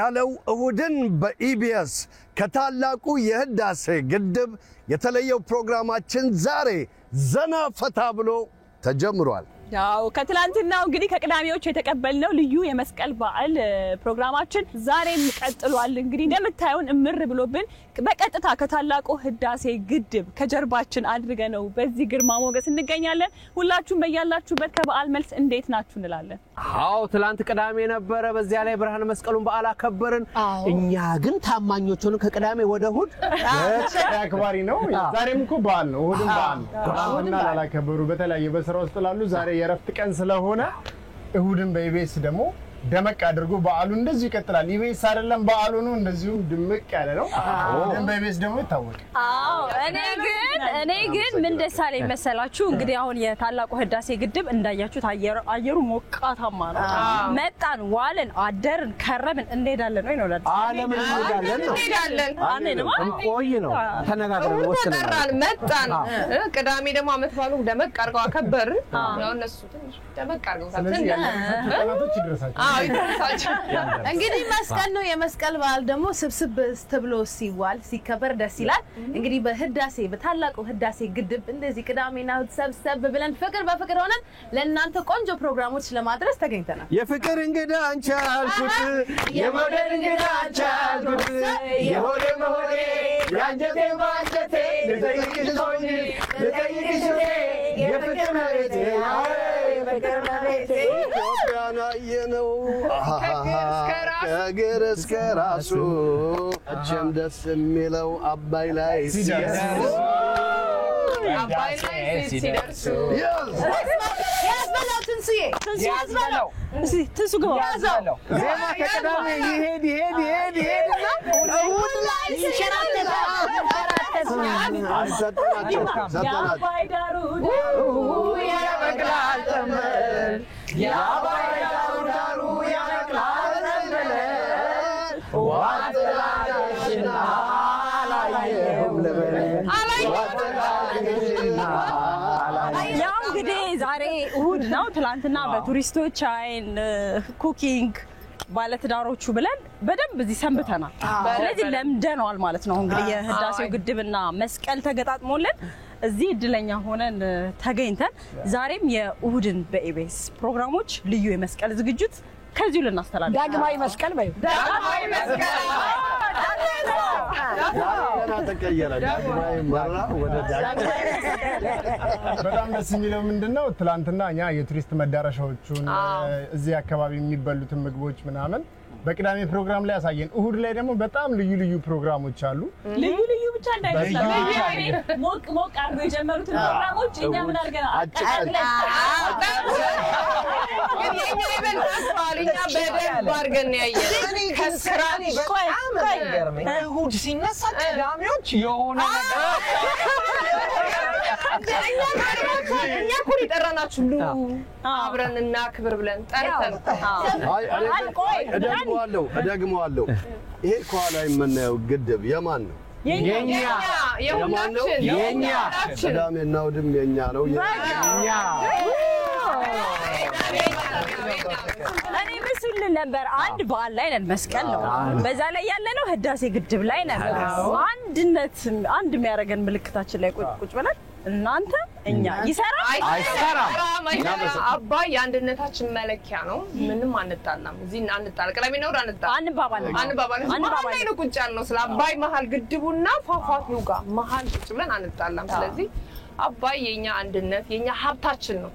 ያለው እሁድን በኢቢኤስ ከታላቁ የህዳሴ ግድብ የተለየው ፕሮግራማችን ዛሬ ዘና ፈታ ብሎ ተጀምሯል። ያው ከትላንትናው እንግዲህ ከቅዳሜዎች የተቀበልነው ልዩ የመስቀል በዓል ፕሮግራማችን ዛሬም ቀጥሏል። እንግዲህ እንደምታዩን እምር ብሎብን በቀጥታ ከታላቁ ህዳሴ ግድብ ከጀርባችን አድርገነው በዚህ ግርማ ሞገስ እንገኛለን። ሁላችሁም በያላችሁበት ከበዓል መልስ እንዴት ናችሁ እንላለን። አዎ ትላንት ቅዳሜ ነበረ፣ በዚያ ላይ ብርሃነ መስቀሉን በዓል አከበርን። እኛ ግን ታማኞች ሆነን ከቅዳሜ ወደ እሁድ አክባሪ ነው። ዛሬም እኮ በዓል ነው፣ እሁድም በዓል ነው። እና ላላከበሩ በተለያየ በስራ ውስጥ ላሉ ዛሬ የረፍት ቀን ስለሆነ እሁድን በኢቢኤስ ደግሞ ደመቅ አድርጎ በዓሉ እንደዚህ ይቀጥላል። ኢቢኤስ አይደለም በዓሉ ነው እንደዚሁ ድምቅ ያለ ነው። እሁድን በኢቢኤስ ደግሞ ይታወቃል። እኔ ግን ምን ደስ አለኝ መሰላችሁ? እንግዲህ አሁን የታላቁ ህዳሴ ግድብ እንዳያችሁት አየሩ ሞቃታማ ነው። መጣን፣ ዋልን፣ አደርን፣ ከረምን እንሄዳለን ወይ ነው ዓለምን እንሄዳለን እንቆይ ነው ተነጋግረን ወስነናል። መጣን ቅዳሜ ደግሞ አመት ባሉ ደመቅ አድርገው አከበርን። ያው እነሱ ትንሽ ደመቅ አድርገው ተናቶች ይድረሳቸው። እንግዲህ መስቀል ነው። የመስቀል በዓል ደግሞ ስብስብ ተብሎ ሲዋል ሲከበር ደስ ይላል። እንግዲህ በህዳሴ በታላቁ ህዳሴ ግድብ እንደዚህ ቅዳሜና ሰብሰብ ብለን ፍቅር በፍቅር ሆነን ለእናንተ ቆንጆ ፕሮግራሞች ለማድረስ ተገኝተናል። የፍቅር እንግዳ አንቺ አልኩት፣ የሞደል እንግዳ አንቺ አልኩት፣ የሆዴ መሆዴ ያንጀቴ ባንጀቴ ልጠይቅሽ ሆኜ ልጠይቅሽ የፍቅር መሬቴ የፍቅር መሬቴ ኢትዮጵያን አየነው ከእግር እስከ ራሱ እችም ደስ የሚለው አባይ ላይ ሲደርሱ ያዝበለው ትንሱዬ ያዝበለው ትንሱ ግባ ያዛለው ዜማ ከቅዳሜ ይሄድ እና እሁድ ላይ ይሸራተታል። የአባይ ዳሩ ያበቅላል ተመል የአባይ ዳሩ ያበቅላል ተመል ዋጥላሽና አላየሁም ለበለ ያው እንግዲህ ዛሬ እሁድ ነው። ትላንትና በቱሪስቶች አይን ኩኪንግ ባለትዳሮቹ ብለን በደንብ እዚህ ሰንብተናል። ስለዚህ ለምደናል ማለት ነው። እንግዲህ የህዳሴው ግድብና መስቀል ተገጣጥሞልን እዚህ እድለኛ ሆነን ተገኝተን ዛሬም የእሁድን በኢቢኤስ ፕሮግራሞች ልዩ የመስቀል ዝግጅት ከዚሁ ልናስተላልፍ ዳግማዊ መስቀል ባዩ ዳግማዊ መስቀል ተቀየረ። ዳግማዊ መራ ወደ ዳግማዊ በጣም ደስ የሚለው ምንድነው ትላንትና እኛ የቱሪስት መዳረሻዎቹን እዚህ አካባቢ የሚበሉትን ምግቦች ምናምን በቅዳሜ ፕሮግራም ላይ ያሳየን። እሁድ ላይ ደግሞ በጣም ልዩ ፕሮግራሞች አሉ። ልዩ ብቻ እንዳይመስል ሞቅ አድርገው የጀመሩትን ፕሮግራሞች እኛ ምን አድርገን አቀጣጥለን በደንብ አድርገን ያየን ከስራን በጣም እሁድ ሲነሳ ቅዳሜዎች የሆነ እኛ እኮ የጠራናችሁ አብረን እና ክብር ብለን ጠርተን እደግመዋለሁ። ይሄ ከኋላ የምናየው ግድብ የማን ነው? የኛ ቅዳሜና እሁድም የኛ ነው። እኔ ምስል ነበር አንድ በዓል ላይ ነን፣ መስቀል ነው። በዛ ላይ ያለነው ህዳሴ ግድብ ላይ ነን። አንድ የሚያደርገን ምልክታችን ላይ ቁጭ ብለን እናንተ እኛ አይሰራም። አባይ የአንድነታችን መለኪያ ነው። ምንም አንጣላም። እዚህ አንጣላ ቅዳሜ ነው አንባባል ላይ ነው ቁጭ ያልነው። ስለ አባይ መሀል ግድቡና ፏፏቴው ጋር መሀል ቁጭ ብለን አንጣላም። ስለዚህ አባይ የኛ አንድነት የኛ ሀብታችን ነው።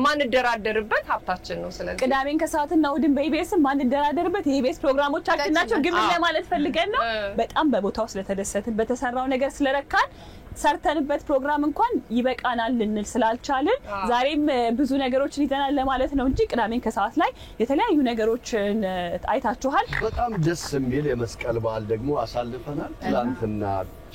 ማንደራደርበት ሀብታችን ነው። ስለዚህ ቅዳሜን ከሰዓትና እሁድን በኢቢኤስ ማንደራደርበት የኢቢኤስ ፕሮግራሞቻችን ናቸው። ግን ምን ለማለት ፈልገን ነው? በጣም በቦታው ስለተደሰትን በተሰራው ነገር ስለረካን ሰርተንበት ፕሮግራም እንኳን ይበቃናል ልንል ስላልቻልን ዛሬም ብዙ ነገሮችን ይዘናል ለማለት ነው እንጂ ቅዳሜን ከሰዓት ላይ የተለያዩ ነገሮችን አይታችኋል። በጣም ደስ የሚል የመስቀል በዓል ደግሞ አሳልፈናል። ትላንትና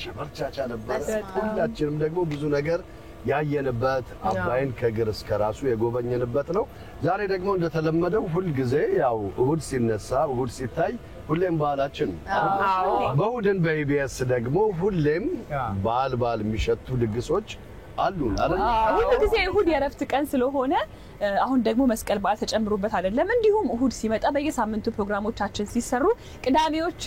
ቸበርቻቻ ነበር። ሁላችንም ደግሞ ብዙ ነገር ያየንበት አባይን ከግር እስከ ራሱ የጎበኘንበት ነው። ዛሬ ደግሞ እንደተለመደው ሁሉ ጊዜ ያው እሁድ ሲነሳ እሁድ ሲታይ ሁሌም በዓላችን በእሁድን በኢቢኤስ ደግሞ ሁሌም በዓል የሚሸቱ ድግሶች አሉን አይደል? ሁሉ ጊዜ እሁድ የረፍት ቀን ስለሆነ አሁን ደግሞ መስቀል በዓል ተጨምሮበት አይደለም። እንዲሁም እሁድ ሲመጣ በየሳምንቱ ፕሮግራሞቻችን ሲሰሩ ቅዳሜዎች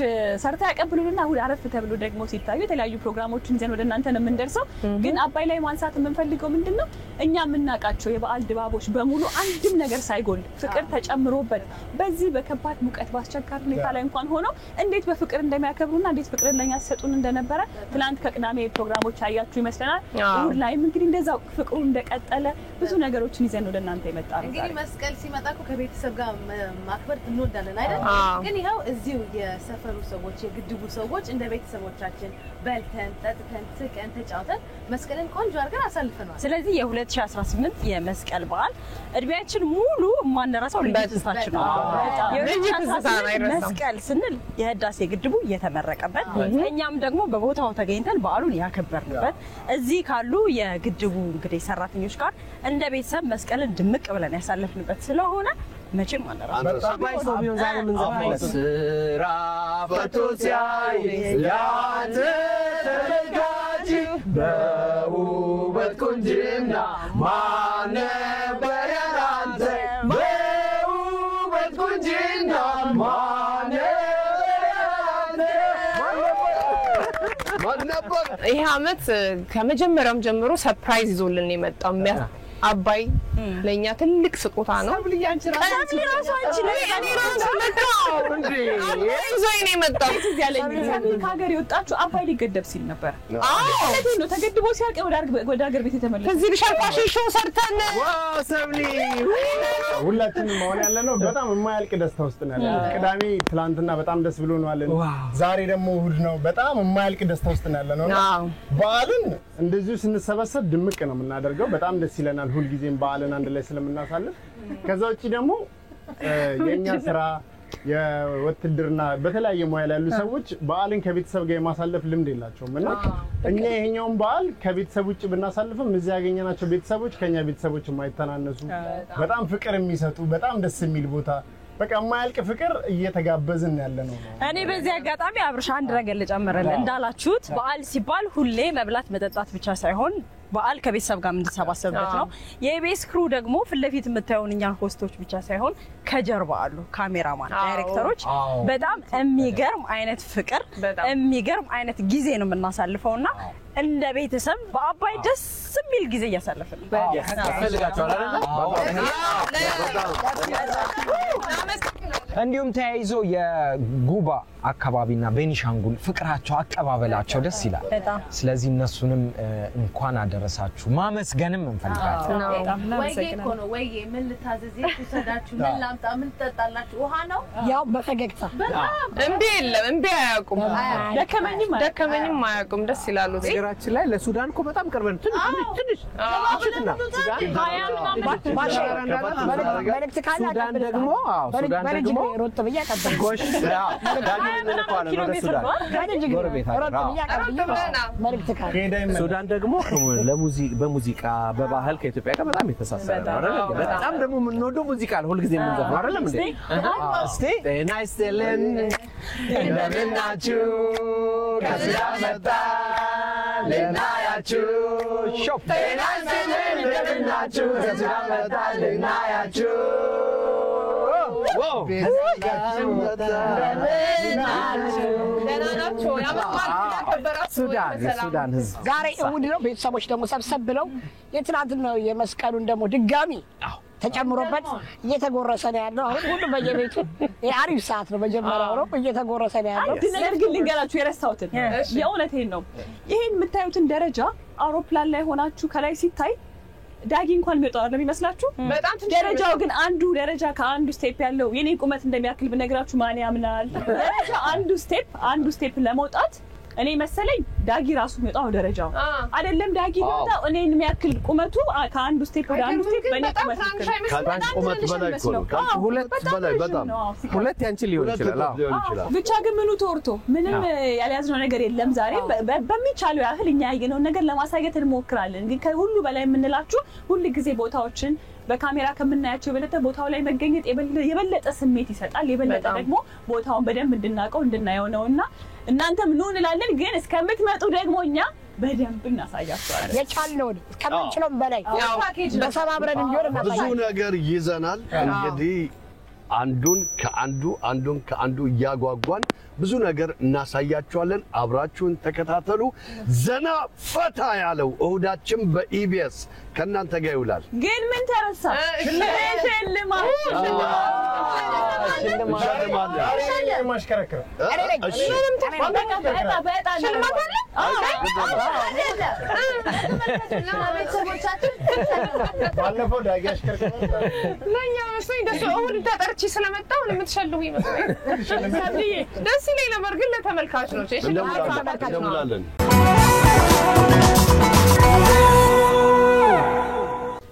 ሰርታ ያቀብሉልና እሁድ አረፍ ተብሎ ደግሞ ሲታዩ የተለያዩ ፕሮግራሞችን ይዘን ወደ እናንተ ነው የምንደርሰው። ግን አባይ ላይ ማንሳት የምንፈልገው ምንድነው እኛ የምናውቃቸው የበዓል ድባቦች በሙሉ አንድም ነገር ሳይጎል ፍቅር ተጨምሮበት በዚህ በከባድ ሙቀት ባስቸጋሪ ሁኔታ ላይ እንኳን ሆነው እንዴት በፍቅር እንደሚያከብሩና እንዴት ፍቅርን ለኛ ሲሰጡን እንደነበረ ትናንት ከቅዳሜ ፕሮግራሞች አያችሁ ይመስለናል። እሁድ ላይም እንግዲህ እንደዛው ፍቅሩ እንደቀጠለ ብዙ ነገሮችን ይዘን ወደ እናንተ ይመጣሉ። እንግዲህ መስቀል ሲመጣ እኮ ከቤተሰብ ጋር ማክበር እንወዳለን አይደል? ግን ይሄው እዚሁ የሰፈሩ ሰዎች የግድቡ ሰዎች እንደ ቤተሰቦቻችን በልተን ጠጥተን ስቀን ተጫውተን መስቀልን ቆንጆ አድርገን አሳልፈናል። ስለዚህ የ2018 የመስቀል በዓል እድሜያችን ሙሉ ማንረሳው ልዩ ትዝታችን ነው። መስቀል ስንል የህዳሴ ግድቡ የተመረቀበት እኛም ደግሞ በቦታው ተገኝተን በዓሉን ያከበርንበት እዚህ ካሉ የግድቡ እንግዲህ ሰራተኞች ጋር እንደ ቤተሰብ መስቀልን ድምቅ ብለን ያሳለፍንበት ስለሆነ መቼም አንረሳው። አባይ ሰው ቢሆን ዛሬ ምን ዘፈን ስራ ፈቶ ሲያይ ያንተ ተዘጋጅ በውበት ቁንጅና ማን ነበር ያንተ በውበት ቁንጅና ማን ነበር ይሄ አመት ከመጀመሪያም ጀምሮ ሰርፕራይዝ ይዞልን የመጣው አባይ ለኛ ትልቅ ስጦታ ነው። ከሀገር የወጣችሁ አባይ ሊገደብ ሲል ነበር። ነው ተገድቦ ሲያልቅ ወደ ሀገር ቤት የተመለሰ ከዚህ ልሻልፋሽ ሾው ሰርተን ሰብሊ ሁላችንም መሆን ያለነው በጣም የማያልቅ ደስታ ውስጥ ነው ያለነው። ቅዳሜ ትላንትና በጣም ደስ ብሎናል። ዛሬ ደግሞ እሁድ ነው። በጣም የማያልቅ ደስታ ውስጥ ነው ያለነው። በዓልን እንደዚሁ ስንሰበሰብ ድምቅ ነው የምናደርገው። በጣም ደስ ይለናል ሁሉ ጊዜም በዓልን አንድ ላይ ስለምናሳልፍ። ከዛ ውጪ ደግሞ የኛ ስራ የወትድርና በተለያየ ሙያ ላይ ያሉ ሰዎች በዓልን ከቤተሰብ ጋር የማሳለፍ ልምድ የላቸውም እና እኛ ይሄኛውን በዓል ከቤተሰብ ውጭ ብናሳልፍም እዚህ ያገኘናቸው ቤተሰቦች ከኛ ቤተሰቦች የማይተናነሱ በጣም ፍቅር የሚሰጡ በጣም ደስ የሚል ቦታ በቃ የማያልቅ ፍቅር እየተጋበዝን ያለ ነው። እኔ በዚህ አጋጣሚ አብርሽ አንድ ነገር ልጨምርልህ። እንዳላችሁት በዓል ሲባል ሁሌ መብላት መጠጣት ብቻ ሳይሆን በዓል ከቤተሰብ ጋር እንድንሰባሰብበት ነው። የኢቢኤስ ክሩ ደግሞ ፍለፊት የምታዩን እኛን ሆስቶች ብቻ ሳይሆን ከጀርባ አሉ ካሜራማን፣ ዳይሬክተሮች በጣም የሚገርም አይነት ፍቅር የሚገርም አይነት ጊዜ ነው የምናሳልፈውና እንደ ቤተሰብ በአባይ ደስ የሚል ጊዜ እያሳለፍን ነው። ያስፈልጋቸዋል አይደል? እንዲሁም ተያይዞ የጉባ አካባቢና ቤኒሻንጉል ፍቅራቸው አቀባበላቸው ደስ ይላል። ስለዚህ እነሱንም እንኳን አደረሳችሁ ማመስገንም እንፈልጋለን። ወይዬ እኮ ነው ወይዬ ምን ልታዘዝ ይሰዳችሁ ምን ላምጣ ምን ትጠጣላችሁ ውሃ ነው ያው በፈገግታ እምቢ የለም እምቢ አያውቁም። ደከመኝም አያውቁም። ደስ ይላሉ። ነገራችን ላይ ለሱዳን እኮ በጣም ቅርብ ነው። ትንሽ መልእክት ካለ ሱዳን ደግሞ ሱዳን ደግሞ ሮጥ ብያ ቀበል ጎሽ ዳግም እንልኳለን ወደ ሱዳን ጎረቤት መልእክት ካለ ሱዳን ደግሞ በሙዚቃ በባህል ከኢትዮጵያ ጋር በጣም የተሳሰረ ነው አይደል? በጣም ደግሞ የምንወደው ሙዚቃ ነው ሁሉ ጊዜ የምንዘፍነው አይደል እንዴ? እስቲ ጤና ይስጥልን እንደምን ናችሁ ከሱዳን መጣን ልናያችሁ ጤና ይስጥልን እንደምን ናችሁ ከሱዳን መጣን ልናያችሁ ሱዳን ህዝብ ዛሬ እሁድ ነው። ቤተሰቦች ደግሞ ሰብሰብ ብለው የትናንትናው የመስቀሉን ደግሞ ድጋሚ ተጨምሮበት እየተጎረሰ ነው ያለው። አሁን ሁሉ በየቤቱ የአሪፍ ሰዓት ነው መጀመሪያው ነው እየተጎረሰ ነው ያለው። ነገር ግን ልንገራችሁ የረሳሁትን የእውነቴን ነው። ይሄን የምታዩትን ደረጃ አውሮፕላን ላይ ሆናችሁ ከላይ ሲታይ ዳጊ እንኳን የሚወጣው አይደለም ይመስላችሁ? በጣም ደረጃው ግን አንዱ ደረጃ ከአንዱ ስቴፕ ያለው የኔ ቁመት እንደሚያክል ብነግራችሁ ማን ያምናል? ደረጃ አንዱ ስቴፕ ለመውጣት እኔ መሰለኝ ዳጊ ራሱ የሚወጣው ደረጃው አይደለም። ዳጊ የሚወጣው እኔን የሚያክል ቁመቱ ከአንዱ ስቴፕ ወደ አንዱ ስቴፕ በእኔ ቁመት ቁመት በላይ እኮ ነው። ሁለት በላይ በጣም ሁለት ያንቺ ሊሆን ይችላል። ብቻ ግን ምኑ ተወርቶ ምንም ያልያዝነው ነገር የለም። ዛሬ በሚቻለው ያህል እኛ ያየነውን ነገር ለማሳየት እንሞክራለን። ግን ከሁሉ በላይ የምንላችሁ ሁሉ ጊዜ ቦታዎችን በካሜራ ከምናያቸው የበለጠ ቦታው ላይ መገኘት የበለጠ ስሜት ይሰጣል። የበለጠ ደግሞ ቦታውን በደንብ እንድናቀው እንድናየው ነውና እናንተም ኑ እንላለን። ግን እስከምትመጡ ደግሞ እኛ በደንብ እናሳያቸዋለን የቻልነውን ከመንችለው በላይ በሰባብረን እንዲሆን ብዙ ነገር ይዘናል እንግዲህ አንዱን ከአንዱ ያጓጓን ብዙ ነገር እናሳያችኋለን አብራችሁን ተከታተሉ ዘና ፈታ ያለው እሁዳችን በኢቢኤስ ከናንተ ጋር ይውላል ግን ምን ተረሳ ሽልማት ማሽከረከረ ባለፈው ዳጊ አሽከረከረ ለኛ መስሎኝ ደስ እሁድ ተጠርቼ ስለመጣሁ ለምትሸልሙ ይመስላል ደስ ይለኝ ነበር ግን ለተመልካች ነው እንደምላለን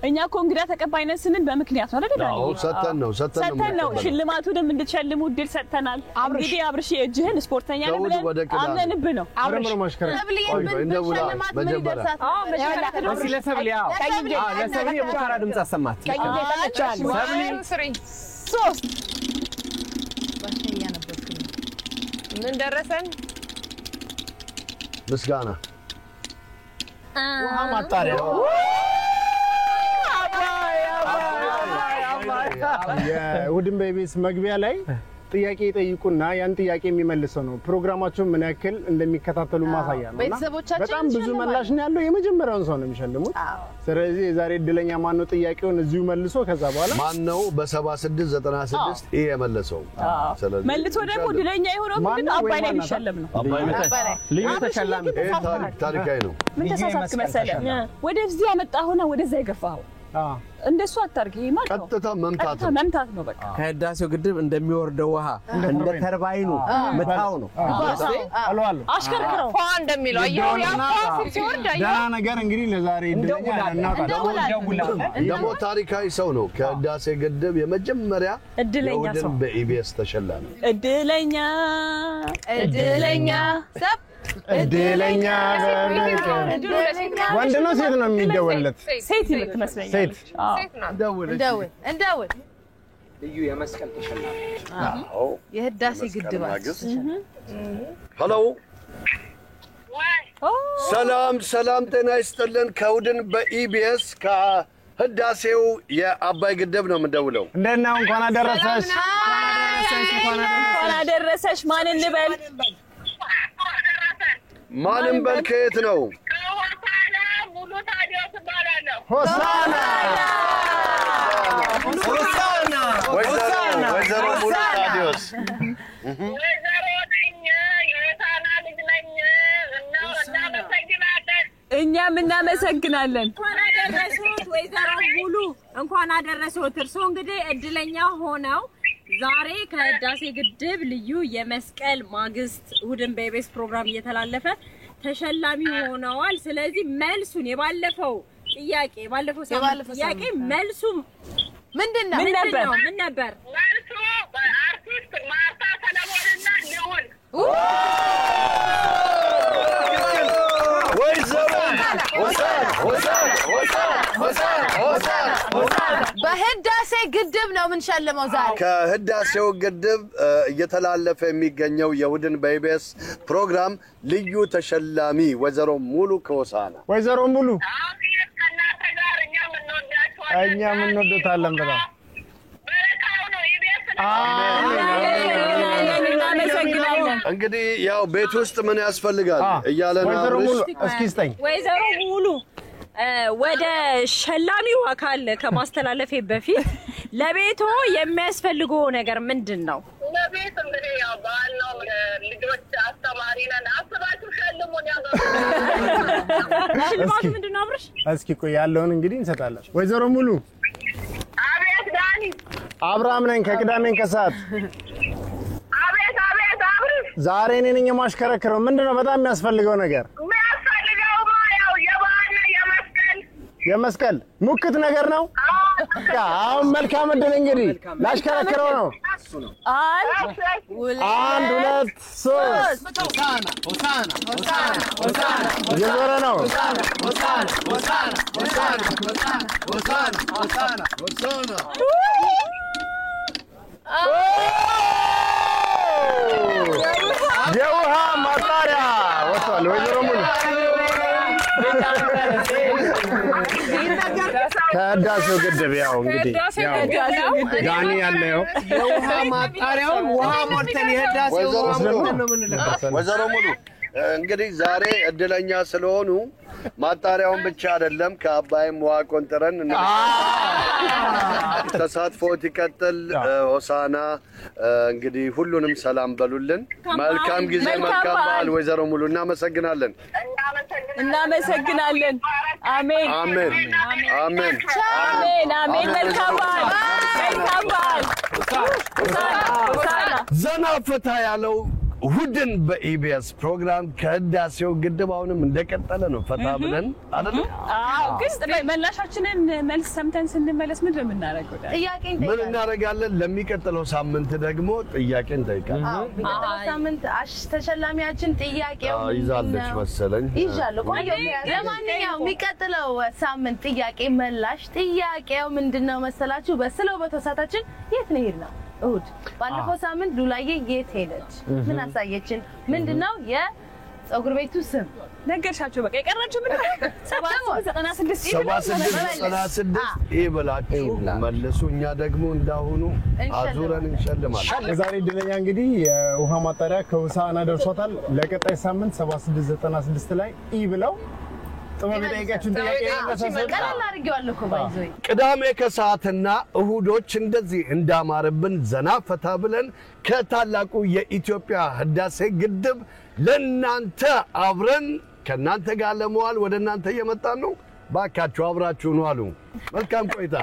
እኛ እኮ እንግዳ ተቀባይነት ስንል በምክንያት ነው አይደል? አዎ ሰተን ነው ሽልማቱንም እንድትሸልሙ እድል ሰጥተናል። እንግዲህ አብርሽ የእጅህን ስፖርተኛ ነው ብለን አምነንብ ነው። አብረን ማሽከረከረ ለሰብሊ የሙከራ ድምጽ አሰማት ምን ደረሰን ምስጋና ውሃ ማጣሪያ የውድን በኢቢኤስ መግቢያ ላይ ጥያቄ ይጠይቁና ያን ጥያቄ የሚመልሰው ነው ፕሮግራማቸውን ምን ያክል እንደሚከታተሉ ማሳያ ነው በጣም ብዙ መላሽ ነው ያለው የመጀመሪያውን ሰው ነው የሚሸልሙት ስለዚህ የዛሬ እድለኛ ማን ነው ጥያቄውን እዚሁ መልሶ ከዛ በኋላ ማን ነው በ7696 ይሄ የመለሰው ስለዚህ መልሶ ደግሞ እድለኛ የሆነው ምን አባይ ላይ የሚሸለም ነው ልዩ ተሸላሚ ታሪካዊ ነው ምን ተሳሳትክ መሰለህ ወደዚህ ያመጣውና ወደዛ ይገፋው እንደሱ አታርጊ ማለት ነው ቀጥታ መምታት ነው በቃ ከህዳሴው ግድብ እንደሚወርደው ውሃ እንደ ተርባይኑ መታው ነው አሏል አሽከርክረው ፏ እንደሚለው ያው ሲወርድ ዳና ነገር እንግዲህ ለዛሬ እድለኛ ደግሞ ታሪካዊ ሰው ነው ከህዳሴ ግድብ የመጀመሪያ እድለኛ ሰው በኢቢኤስ ተሸላሚ እድለኛ ሰብ እድለኛ ወንድ ነው ሴት ነው የሚደወልለት ሴት የምትመስለኝ ሴት እንደውል ልዩ የመስቀል ተሸላሚ አዎ የህዳሴ ግድብ ሄሎ ሰላም ጤና ይስጥልን ከውድን በኢቢኤስ ከህዳሴው የአባይ ግድብ ነው የምደውለው እንደና እንኳን አደረሰሽ እንኳን አደረሰሽ ማን እንበል ማንም በልከየት ነው ሙሉ ታዲዮስ ባላለው ሆሳና ወይዘሮ ሙሉ ታዲዮስ ወይዘሮ ነኝ የታና ልጅ ነኝ እኛም እናመሰግናለን እንኳን አደረሰዎት ወይዘሮ ሙሉ እንኳን አደረሰዎት እርሶ እንግዲህ እድለኛ ሆነው ዛሬ ከህዳሴ ግድብ ልዩ የመስቀል ማግስት እሁድን በኢቢኤስ ፕሮግራም እየተላለፈ ተሸላሚ ሆነዋል ስለዚህ መልሱን የባለፈው ጥያቄ መልሱ ምንድነው ምን ነበር መልሱ በአርቲስት ማርታ ሰለሞንና ልዑል በህዳሴ ግድብ ነው ምን ሸልመው ዛሬ ከህዳሴው ግድብ እየተላለፈ የሚገኘው የውድን በኢቢኤስ ፕሮግራም ልዩ ተሸላሚ ወይዘሮ ሙሉ ከሆሳና ወይዘሮ ሙሉ እኛም እንወዳታለን በጣም በረካው ነው ኢቢኤስ እንግዲህ ያው ቤት ውስጥ ምን ያስፈልጋል እያለ ነው ወይዘሮ ሙሉ እስኪ ስጠኝ ወይዘሮ ሙሉ ወደ ሸላሚው አካል ከማስተላለፌ በፊት ለቤቶ የሚያስፈልገው ነገር ምንድነው ለቤት እንግዲህ ያው ባለው ልጆች አስተማሪ ነን አስባችሁ ሸልሙን ያገሩ ሽልማቱ ምንድነው አብርሽ እስኪ ቆይ ያለውን እንግዲህ እንሰጣለን ወይዘሮ ሙሉ አቤት ዳኒ አብርሃም ነኝ ከቅዳሜን ከሰዓት አቤት አብርሽ ዛሬ እኔ ነኝ የማሽከረክረው ምንድነው በጣም የሚያስፈልገው ነገር የሚያስፈልገውማ ያው የባህልና የመስቀል ሙክት ነገር ነው አሁን መልካም እድል እንግዲህ ላሽከረክረው ነው አንድ ሁለት ሶስት እየዞረ ነው የውሃ ማጣሪያ ወጥቷል ወይዘሮ ሙሉ ከህዳሴው ግድብ ያው እንግዲህ ዳኒ ያለው የውሃ ማጣሪያውን ውሃ ሞልተን የህዳሴው ውሃ ሞልተን ነው የምንለበት። ወይዘሮ ሙሉ እንግዲህ ዛሬ እድለኛ ስለሆኑ ማጣሪያውን ብቻ አይደለም ከአባይም ውሃ ቆንጥረን ተሳትፎት ይቀጥል። ሆሳና እንግዲህ ሁሉንም ሰላም በሉልን። መልካም ጊዜ፣ መልካም በዓል። ወይዘሮ ሙሉ እናመሰግናለን። እናመሰግናለን። አሜን አሜን አሜን አሜን አሜን። መልካም በዓል፣ መልካም በዓል። ዘና ፈታ ያለው እሁድን በኢቢኤስ ፕሮግራም ከህዳሴው ግድብ አሁንም እንደቀጠለ ነው። ፈታ ብለን አይደል? አዎ። ግን መላሻችንን መልስ ሰምተን ስንመለስ ምንድን ነው የምናደርገው? ምን እናደርጋለን? ለሚቀጥለው ሳምንት ደግሞ ጥያቄ እንጠይቃለን። የሚቀጥለው ሳምንት ተሸላሚያችን ጥያቄው ይዛለች መሰለኝ። ይዣለሁ። ለማንኛውም የሚቀጥለው ሳምንት ጥያቄ መላሽ ጥያቄው ምንድነው መሰላችሁ? በስለው በተሳታችን የት ነው ሄድነው? እሁድ ባለፈው ሳምንት ሉላዬ የት ሄደች? ምን አሳየችን? ምንድነው የፀጉር ቤቱ ስም ነገርሻቸው? በቃ የቀራችሁ ምን 7696 ይበላችሁ መልሱ። እኛ ደግሞ እንዳሁኑ አዙረን እንሸልማለን። ዛሬ ድለኛ እንግዲህ የውሃ ማጣሪያ ከሆሳና ደርሷታል። ለቀጣይ ሳምንት 7696 ላይ ብለው ጥበብ የጠየቃችሁን ጥያቄ ቀላል አድርጌዋለሁ እኮ ባይዞይ ቅዳሜ ከሰዓትና እሁዶች እንደዚህ እንዳማረብን ዘና ፈታ ብለን ከታላቁ የኢትዮጵያ ህዳሴ ግድብ ለናንተ አብረን ከናንተ ጋር ለመዋል ወደ እናንተ እየመጣን ነው። ባካችሁ አብራችሁን ዋሉ። መልካም ቆይታ።